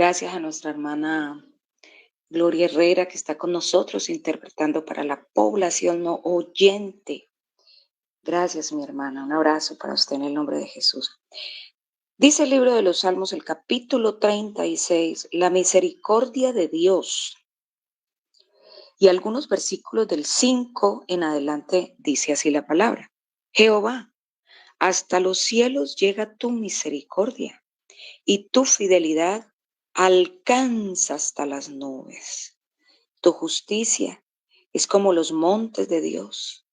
Gracias a nuestra hermana Gloria Herrera que está con nosotros interpretando para la población no oyente. Gracias, mi hermana. Un abrazo para usted en el nombre de Jesús. Dice el libro de los Salmos, el capítulo 36, la misericordia de Dios. Y algunos versículos del 5 en adelante dice así la palabra. Jehová, hasta los cielos llega tu misericordia y tu fidelidad alcanza hasta las nubes. Tu justicia es como los montes de Dios,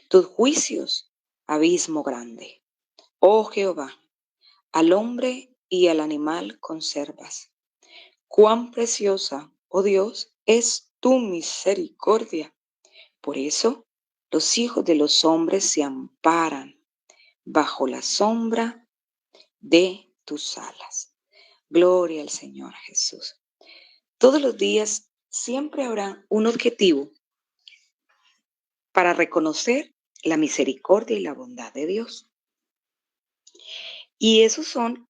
tus juicios, abismo grande. Oh Jehová, al hombre y al animal conservas. Cuán preciosa, oh Dios, es tu misericordia. Por eso los hijos de los hombres se amparan bajo la sombra de tus alas. Gloria al Señor Jesús. Todos los días siempre habrá un objetivo para reconocer la misericordia y la bondad de Dios. Y esos son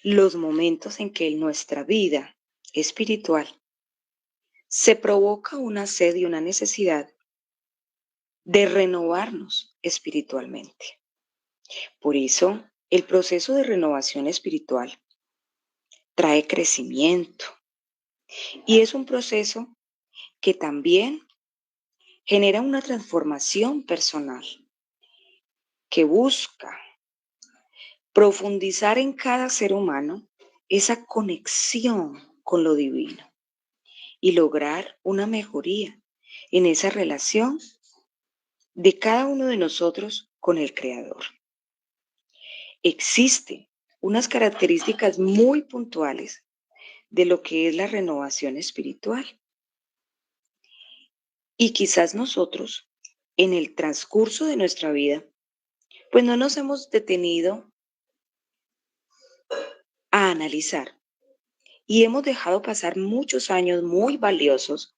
los momentos en que en nuestra vida espiritual se provoca una sed y una necesidad de renovarnos espiritualmente. Por eso, el proceso de renovación espiritual trae crecimiento y es un proceso que también genera una transformación personal que busca profundizar en cada ser humano esa conexión con lo divino y lograr una mejoría en esa relación de cada uno de nosotros con el Creador. Existen unas características muy puntuales de lo que es la renovación espiritual. Y quizás nosotros, en el transcurso de nuestra vida, pues no nos hemos detenido a analizar y hemos dejado pasar muchos años muy valiosos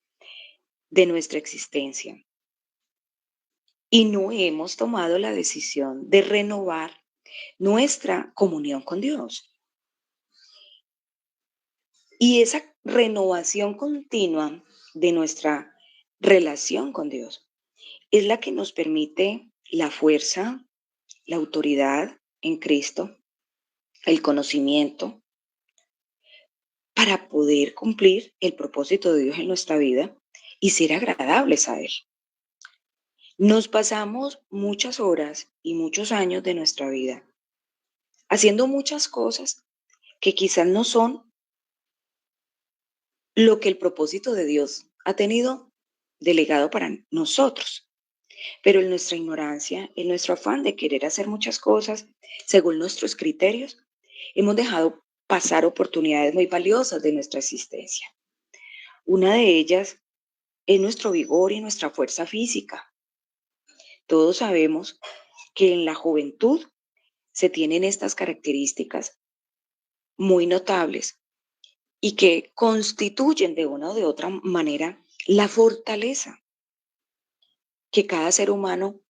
de nuestra existencia y no hemos tomado la decisión de renovar nuestra comunión con Dios. Y esa renovación continua de nuestra relación con Dios es la que nos permite la fuerza, la autoridad en Cristo, el conocimiento para poder cumplir el propósito de Dios en nuestra vida y ser agradables a Él. Nos pasamos muchas horas y muchos años de nuestra vida haciendo muchas cosas que quizás no son lo que el propósito de Dios ha tenido delegado para nosotros. Pero en nuestra ignorancia, en nuestro afán de querer hacer muchas cosas según nuestros criterios, hemos dejado pasar oportunidades muy valiosas de nuestra existencia. Una de ellas es nuestro vigor y nuestra fuerza física. Todos sabemos que en la juventud se tienen estas características muy notables y que constituyen de una o de otra manera la fortaleza que cada ser humano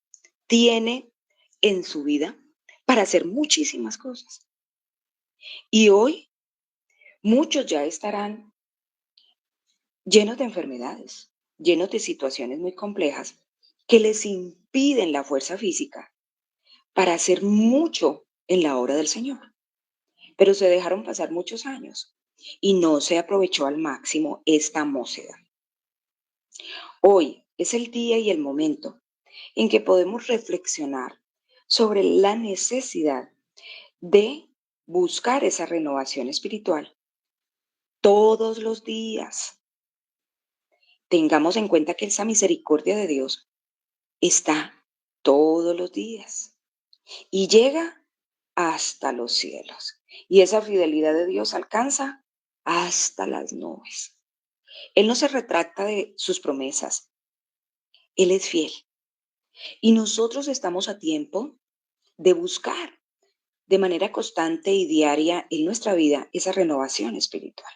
tiene en su vida para hacer muchísimas cosas. Y hoy muchos ya estarán llenos de enfermedades, llenos de situaciones muy complejas que les impiden la fuerza física para hacer mucho en la obra del Señor. Pero se dejaron pasar muchos años y no se aprovechó al máximo esta mocedad. Hoy es el día y el momento en que podemos reflexionar sobre la necesidad de buscar esa renovación espiritual todos los días. Tengamos en cuenta que esa misericordia de Dios está todos los días y llega hasta los cielos. Y esa fidelidad de Dios alcanza hasta las nubes. Él no se retracta de sus promesas. Él es fiel. Y nosotros estamos a tiempo de buscar de manera constante y diaria en nuestra vida esa renovación espiritual.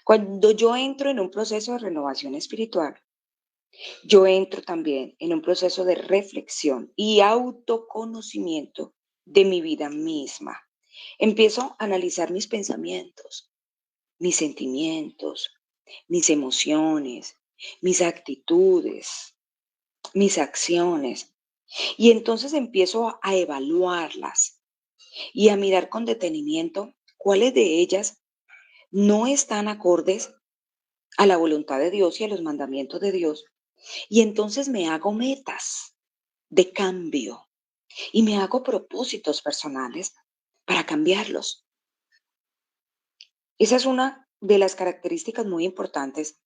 Cuando yo entro en un proceso de renovación espiritual, yo entro también en un proceso de reflexión y autoconocimiento de mi vida misma. Empiezo a analizar mis pensamientos, mis sentimientos, mis emociones, mis actitudes, mis acciones. Y entonces empiezo a evaluarlas y a mirar con detenimiento cuáles de ellas no están acordes a la voluntad de Dios y a los mandamientos de Dios. Y entonces me hago metas de cambio y me hago propósitos personales para cambiarlos. Esa es una de las características muy importantes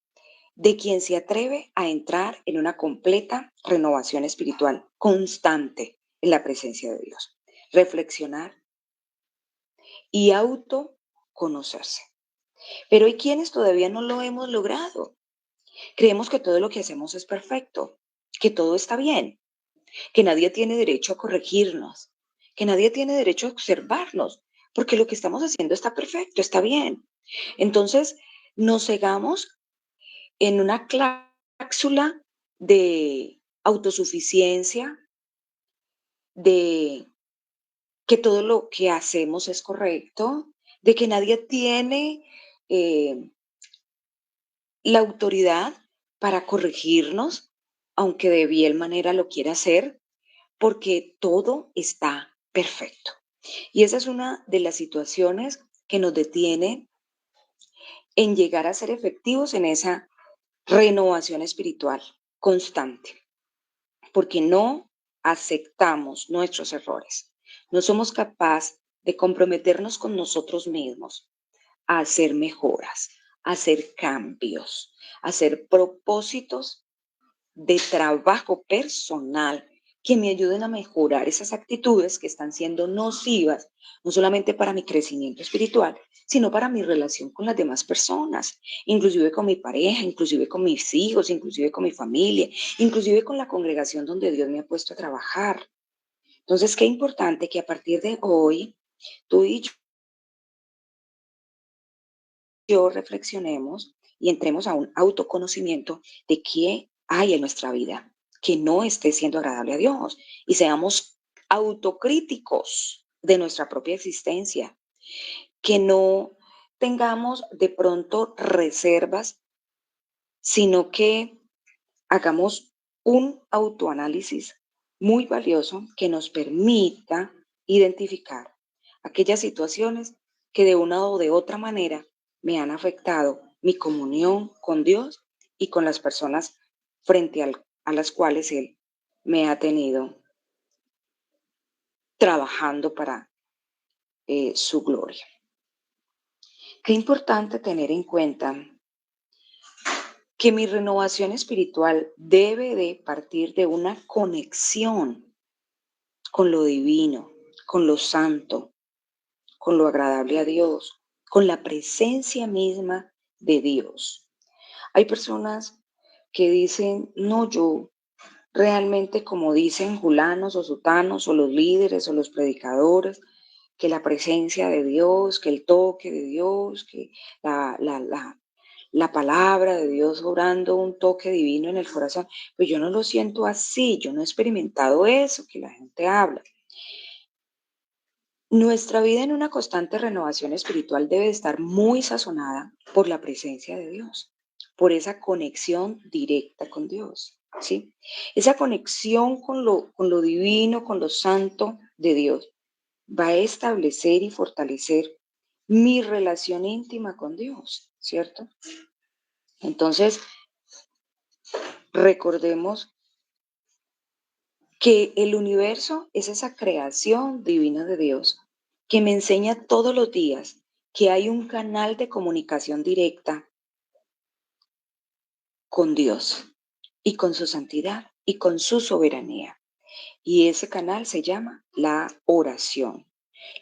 de quien se atreve a entrar en una completa renovación espiritual constante en la presencia de Dios. Reflexionar y autoconocerse. Pero hay quienes todavía no lo hemos logrado. Creemos que todo lo que hacemos es perfecto, que todo está bien, que nadie tiene derecho a corregirnos, que nadie tiene derecho a observarnos, porque lo que estamos haciendo está perfecto, está bien. Entonces, nos cegamos en una cápsula de autosuficiencia, de que todo lo que hacemos es correcto, de que nadie tiene eh, la autoridad para corregirnos, aunque de bien manera lo quiera hacer, porque todo está perfecto. Y esa es una de las situaciones que nos detiene en llegar a ser efectivos en esa renovación espiritual constante, porque no aceptamos nuestros errores. No somos capaces de comprometernos con nosotros mismos a hacer mejoras, a hacer cambios, a hacer propósitos de trabajo personal que me ayuden a mejorar esas actitudes que están siendo nocivas, no solamente para mi crecimiento espiritual, sino para mi relación con las demás personas, inclusive con mi pareja, inclusive con mis hijos, inclusive con mi familia, inclusive con la congregación donde Dios me ha puesto a trabajar. Entonces, qué importante que a partir de hoy tú y yo reflexionemos y entremos a un autoconocimiento de qué hay en nuestra vida que no esté siendo agradable a Dios y seamos autocríticos de nuestra propia existencia, que no tengamos de pronto reservas, sino que hagamos un autoanálisis muy valioso que nos permita identificar aquellas situaciones que de una o de otra manera me han afectado mi comunión con Dios y con las personas a las cuales Él me ha tenido trabajando para su gloria. Qué importante tener en cuenta que mi renovación espiritual debe de partir de una conexión con lo divino, con lo santo, con lo agradable a Dios, con la presencia misma de Dios. Hay personas que dicen, no, yo realmente como dicen julanos o sutanos o los líderes o los predicadores, que la presencia de Dios, que el toque de Dios, que la, la, la, la palabra de Dios obrando un toque divino en el corazón, pues yo no lo siento así, yo no he experimentado eso que la gente habla. Nuestra vida en una constante renovación espiritual debe estar muy sazonada por la presencia de Dios, por esa conexión directa con Dios, ¿sí? Esa conexión con lo divino, con lo santo de Dios, va a establecer y fortalecer mi relación íntima con Dios, ¿cierto? Entonces, recordemos que el universo es esa creación divina de Dios que me enseña todos los días que hay un canal de comunicación directa con Dios y con su santidad y con su soberanía. Y ese canal se llama la oración,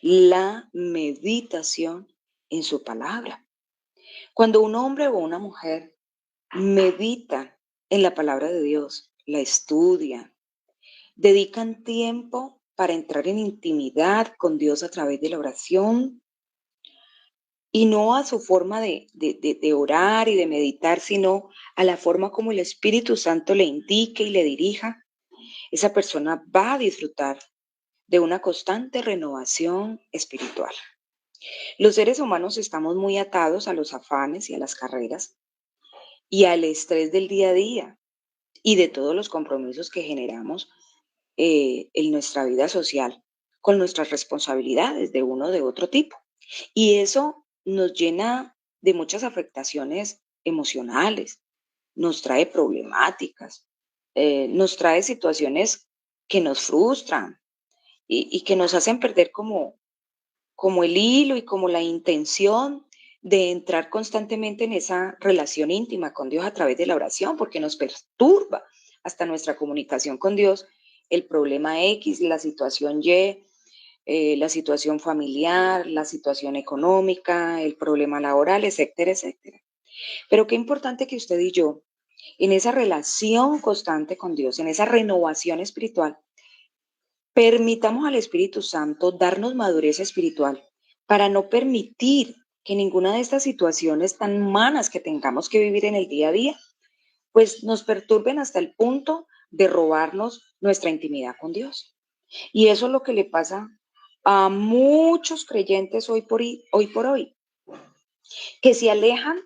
la meditación en su palabra. Cuando un hombre o una mujer medita en la palabra de Dios, la estudia, dedican tiempo para entrar en intimidad con Dios a través de la oración y no a su forma de orar y de meditar, sino a la forma como el Espíritu Santo le indique y le dirija. Esa persona va a disfrutar de una constante renovación espiritual. Los seres humanos estamos muy atados a los afanes y a las carreras y al estrés del día a día y de todos los compromisos que generamos en nuestra vida social con nuestras responsabilidades de uno o de otro tipo. Y eso nos llena de muchas afectaciones emocionales, nos trae problemáticas, nos trae situaciones que nos frustran y que nos hacen perder como el hilo y como la intención de entrar constantemente en esa relación íntima con Dios a través de la oración, porque nos perturba hasta nuestra comunicación con Dios, el problema X, la situación Y, la situación familiar, la situación económica, el problema laboral, etcétera, etcétera. Pero qué importante que usted y yo, en esa relación constante con Dios, en esa renovación espiritual, permitamos al Espíritu Santo darnos madurez espiritual para no permitir que ninguna de estas situaciones tan humanas que tengamos que vivir en el día a día, pues nos perturben hasta el punto de robarnos nuestra intimidad con Dios. Y eso es lo que le pasa a muchos creyentes hoy por hoy, que se alejan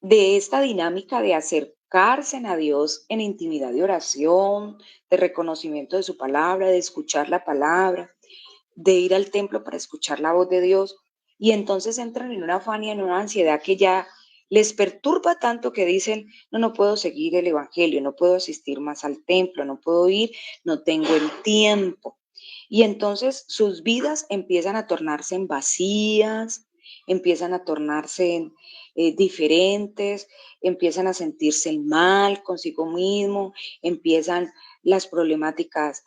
de esta dinámica de acercarse a Dios en intimidad de oración, de reconocimiento de su palabra, de escuchar la palabra, de ir al templo para escuchar la voz de Dios, y entonces entran en una afán y en una ansiedad que ya les perturba tanto que dicen, no, no puedo seguir el evangelio, no puedo asistir más al templo, no puedo ir, no tengo el tiempo. Y entonces sus vidas empiezan a tornarse en vacías, empiezan a tornarse en diferentes, empiezan a sentirse mal consigo mismo, empiezan las problemáticas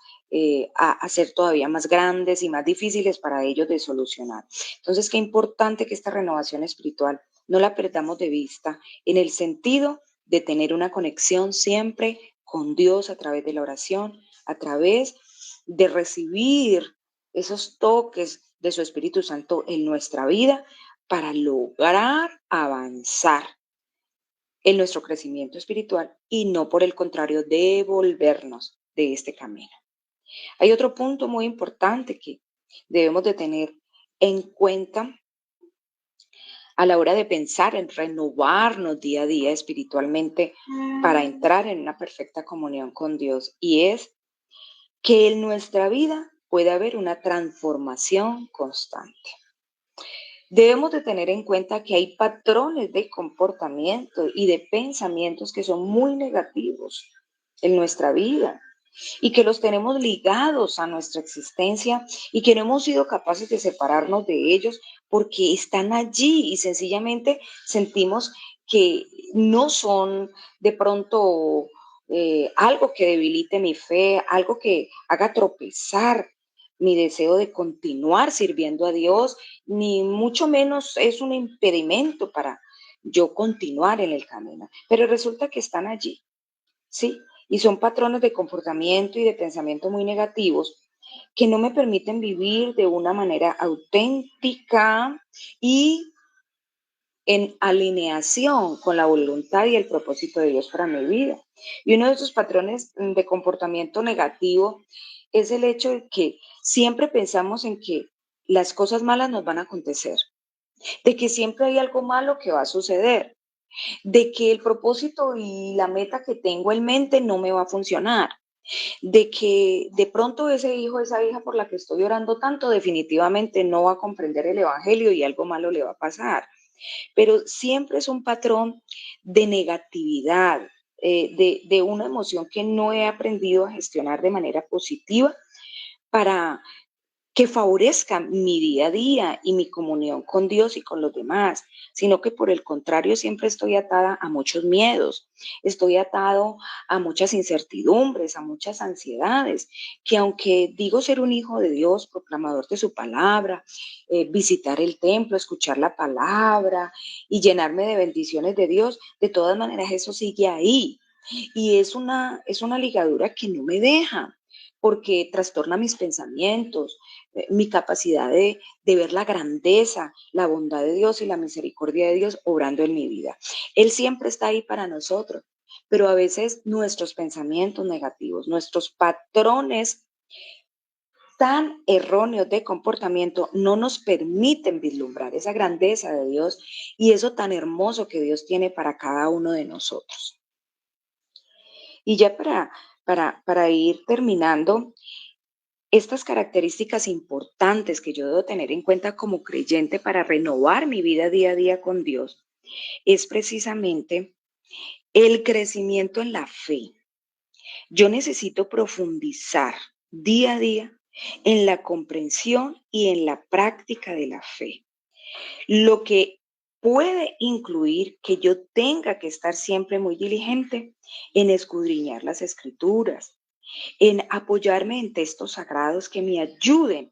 a ser todavía más grandes y más difíciles para ellos de solucionar. Entonces, qué importante que esta renovación espiritual no la perdamos de vista en el sentido de tener una conexión siempre con Dios a través de la oración, a través de recibir esos toques de su Espíritu Santo en nuestra vida para lograr avanzar en nuestro crecimiento espiritual y no por el contrario devolvernos de este camino. Hay otro punto muy importante que debemos de tener en cuenta a la hora de pensar en renovarnos día a día espiritualmente para entrar en una perfecta comunión con Dios, y es que en nuestra vida puede haber una transformación constante. Debemos de tener en cuenta que hay patrones de comportamiento y de pensamientos que son muy negativos en nuestra vida y que los tenemos ligados a nuestra existencia y que no hemos sido capaces de separarnos de ellos porque están allí y sencillamente sentimos que no son de pronto algo que debilite mi fe, algo que haga tropezar mi deseo de continuar sirviendo a Dios, ni mucho menos es un impedimento para yo continuar en el camino, pero resulta que están allí, ¿sí? Y son patrones de comportamiento y de pensamiento muy negativos que no me permiten vivir de una manera auténtica y en alineación con la voluntad y el propósito de Dios para mi vida. Y uno de esos patrones de comportamiento negativo es el hecho de que siempre pensamos en que las cosas malas nos van a acontecer, de que siempre hay algo malo que va a suceder, de que el propósito y la meta que tengo en mente no me va a funcionar, de que de pronto ese hijo, esa hija por la que estoy orando tanto, definitivamente no va a comprender el evangelio y algo malo le va a pasar. Pero siempre es un patrón de negatividad, de una emoción que no he aprendido a gestionar de manera positiva para que favorezca mi día a día y mi comunión con Dios y con los demás, sino que por el contrario siempre estoy atada a muchos miedos, estoy atado a muchas incertidumbres, a muchas ansiedades, que aunque digo ser un hijo de Dios, proclamador de su palabra, visitar el templo, escuchar la palabra y llenarme de bendiciones de Dios, de todas maneras eso sigue ahí. Y es una ligadura que no me deja, porque trastorna mis pensamientos, mi capacidad de ver la grandeza, la bondad de Dios y la misericordia de Dios obrando en mi vida. Él siempre está ahí para nosotros, pero a veces nuestros pensamientos negativos, nuestros patrones tan erróneos de comportamiento no nos permiten vislumbrar esa grandeza de Dios y eso tan hermoso que Dios tiene para cada uno de nosotros. Y ya para ir terminando, estas características importantes que yo debo tener en cuenta como creyente para renovar mi vida día a día con Dios es precisamente el crecimiento en la fe. Yo necesito profundizar día a día en la comprensión y en la práctica de la fe, lo que puede incluir que yo tenga que estar siempre muy diligente en escudriñar las escrituras, en apoyarme en textos sagrados que me ayuden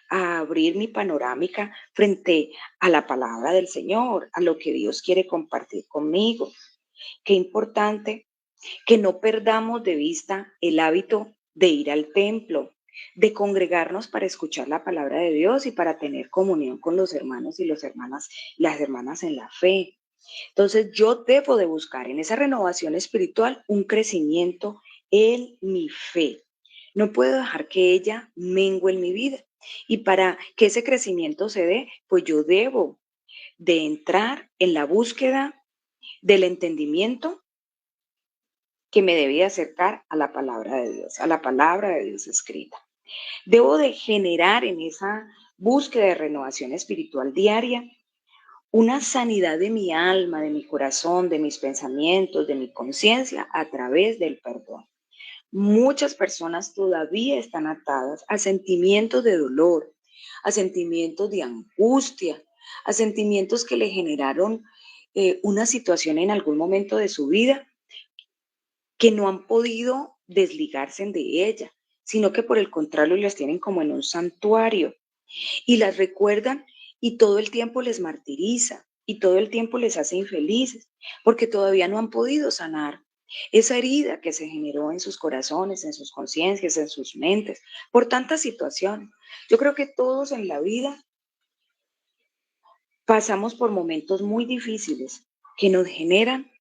a abrir mi panorámica frente a la palabra del Señor, a lo que Dios quiere compartir conmigo. Qué importante que no perdamos de vista el hábito de ir al templo, de congregarnos para escuchar la palabra de Dios y para tener comunión con los hermanos y las hermanas en la fe. Entonces yo debo de buscar en esa renovación espiritual un crecimiento en mi fe. No puedo dejar que ella mengue en mi vida. Y para que ese crecimiento se dé, pues yo debo de entrar en la búsqueda del entendimiento que me debía acercar a la palabra de Dios, a la palabra de Dios escrita. Debo de generar en esa búsqueda de renovación espiritual diaria una sanidad de mi alma, de mi corazón, de mis pensamientos, de mi conciencia a través del perdón. Muchas personas todavía están atadas a sentimientos de dolor, a sentimientos de angustia, a sentimientos que le generaron una situación en algún momento de su vida que no han podido desligarse de ella, sino que por el contrario las tienen como en un santuario y las recuerdan y todo el tiempo les martiriza y todo el tiempo les hace infelices porque todavía no han podido sanar esa herida que se generó en sus corazones, en sus conciencias, en sus mentes, por tantas situaciones. Yo creo que todos en la vida pasamos por momentos muy difíciles que nos generan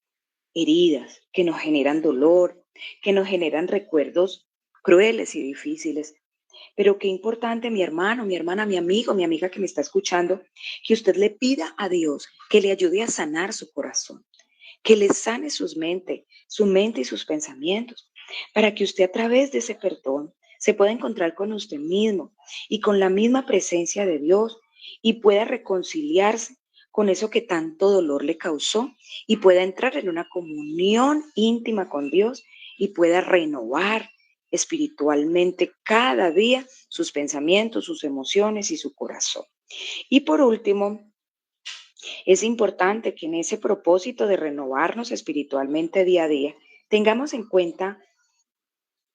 heridas, que nos generan dolor, que nos generan recuerdos crueles y difíciles. Pero qué importante, mi hermano, mi hermana, mi amigo, mi amiga que me está escuchando, que usted le pida a Dios que le ayude a sanar su corazón, que le sane su mente y sus pensamientos, para que usted a través de ese perdón se pueda encontrar con usted mismo y con la misma presencia de Dios y pueda reconciliarse con eso que tanto dolor le causó y pueda entrar en una comunión íntima con Dios y pueda renovar espiritualmente cada día sus pensamientos, sus emociones y su corazón. Y por último, es importante que en ese propósito de renovarnos espiritualmente día a día, tengamos en cuenta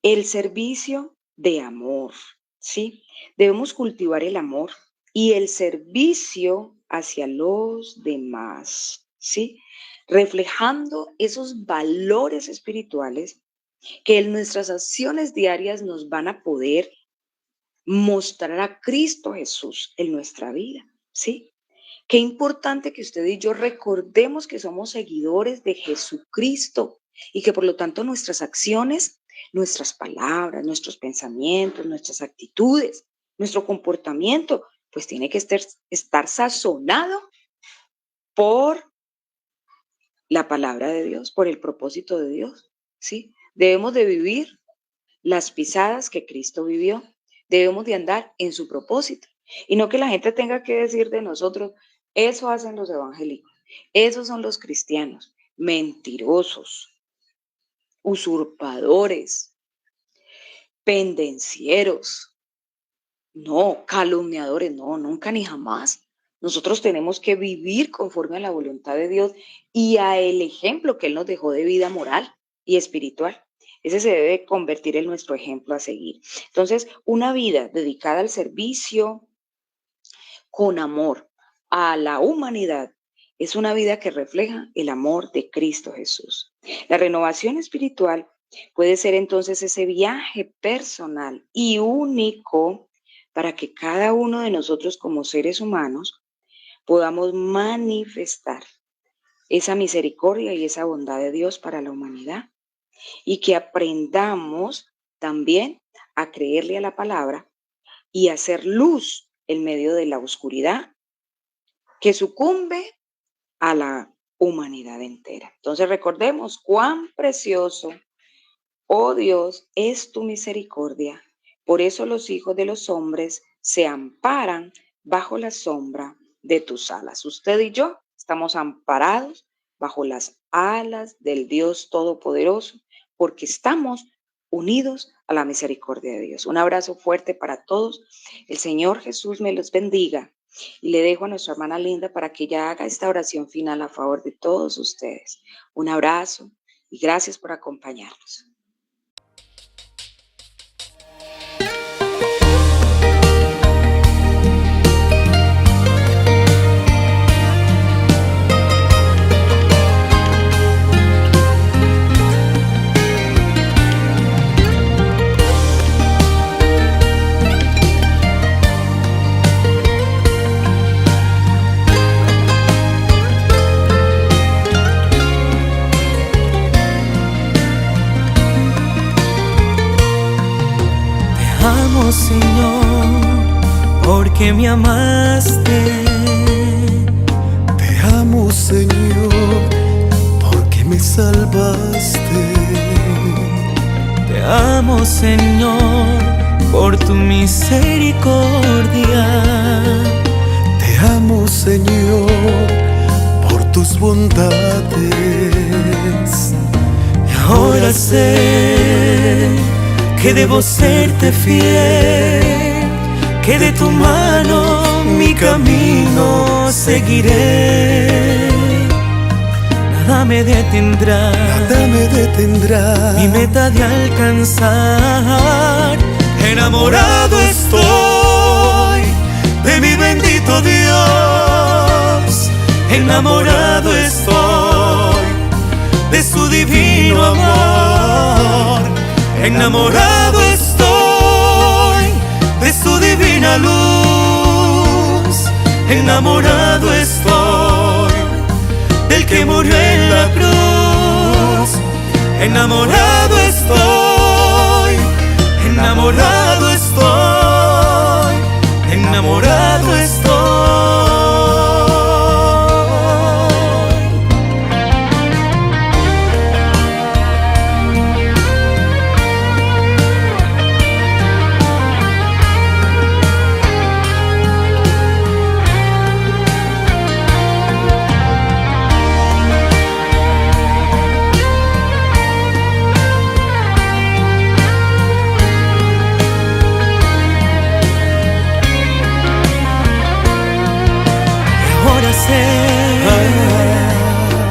el servicio de amor, ¿sí? Debemos cultivar el amor y el servicio hacia los demás, ¿sí? Reflejando esos valores espirituales que en nuestras acciones diarias nos van a poder mostrar a Cristo Jesús en nuestra vida, ¿sí? Qué importante que usted y yo recordemos que somos seguidores de Jesucristo y que por lo tanto nuestras acciones, nuestras palabras, nuestros pensamientos, nuestras actitudes, nuestro comportamiento, pues tiene que estar sazonado por la palabra de Dios, por el propósito de Dios, ¿sí? Debemos de vivir las pisadas que Cristo vivió. Debemos de andar en su propósito y no que la gente tenga que decir de nosotros, eso hacen los evangélicos, esos son los cristianos, mentirosos, usurpadores, pendencieros, no, calumniadores, no, nunca ni jamás. Nosotros tenemos que vivir conforme a la voluntad de Dios y a el ejemplo que Él nos dejó de vida moral y espiritual. Ese se debe convertir en nuestro ejemplo a seguir. Entonces, una vida dedicada al servicio con amor a la humanidad es una vida que refleja el amor de Cristo Jesús. La renovación espiritual puede ser entonces ese viaje personal y único para que cada uno de nosotros como seres humanos podamos manifestar esa misericordia y esa bondad de Dios para la humanidad y que aprendamos también a creerle a la palabra y hacer luz en medio de la oscuridad que sucumbe a la humanidad entera. Entonces recordemos cuán precioso, oh Dios, es tu misericordia. Por eso los hijos de los hombres se amparan bajo la sombra de tus alas. Usted y yo estamos amparados bajo las alas del Dios Todopoderoso porque estamos unidos a la misericordia de Dios. Un abrazo fuerte para todos. El Señor Jesús me los bendiga. Y le dejo a nuestra hermana Linda para que ella haga esta oración final a favor de todos ustedes. Un abrazo y gracias por acompañarnos. Señor, porque me amaste. Te amo, Señor, porque me salvaste. Te amo, Señor, por tu misericordia. Te amo, Señor, por tus bondades. Y ahora sé que debo serte fiel, que de tu mano mi camino seguiré. Nada me detendrá, nada me detendrá mi meta de alcanzar. Enamorado estoy de mi bendito Dios. Enamorado estoy de su divino amor. Enamorado estoy de su divina luz. Enamorado estoy del que murió en la cruz. Enamorado estoy, enamorado estoy, enamorado estoy.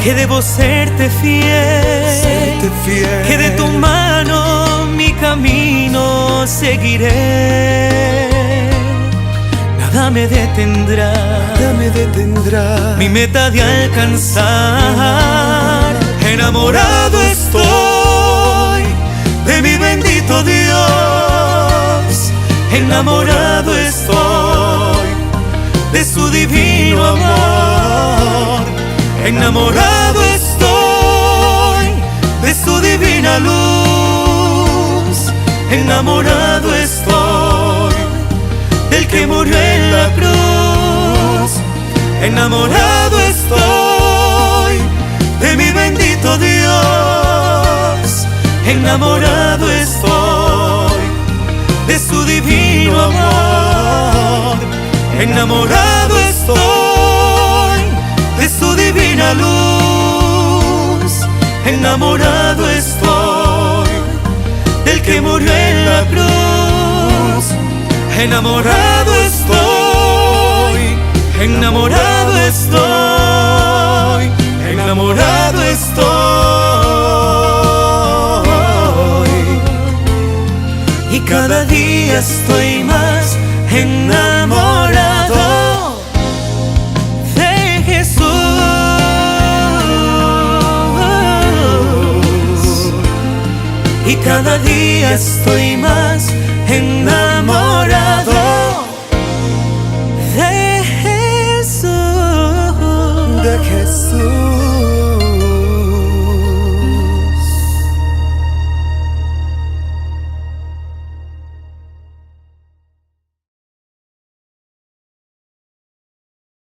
Que debo serte fiel, que de tu mano mi camino seguiré. Nada me detendrá, mi meta de alcanzar. Enamorado estoy de mi bendito Dios. Enamorado estoy de su divino amor. Enamorado estoy de su divina luz. Enamorado estoy del que murió en la cruz. Enamorado estoy de mi bendito Dios. Enamorado estoy de su divino amor. Enamorado estoy de su divina luz. Enamorado estoy del que murió en la cruz. Enamorado estoy, enamorado estoy, enamorado estoy. Y cada día estoy más enamorado de Jesús. Y cada día estoy más enamorado